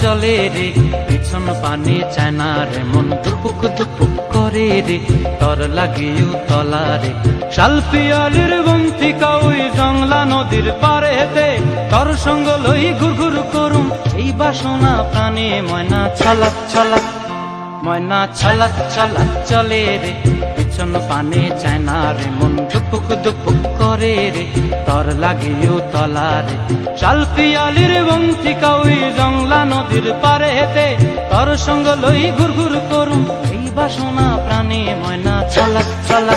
চলে রে, পিছন পানে চায় না রে, মন দুপুক দুপুক করে রে, তর লাগিও তলা রে। শালপিয়ালির বন্তিকা ওই জংলা নদীর পারেতে, তর সঙ্গ লই ঘুরঘুর করুম এই বাসনা প্রাণে। ময়না ছলাক ছলাক, ময়না ছলাক ছলাক চলে রে, পিছন পানে চায় না রে, মন দুপুক দুপুক করে রে, তর লাগিও তলা রে। শালপিয়ালির বন্তিকা ওই জংলা নদীর পারেতে, তর সঙ্গ লই ঘুরঘুর করুম এই বাসনা প্রাণে। ময়না ছলাক ছলাক।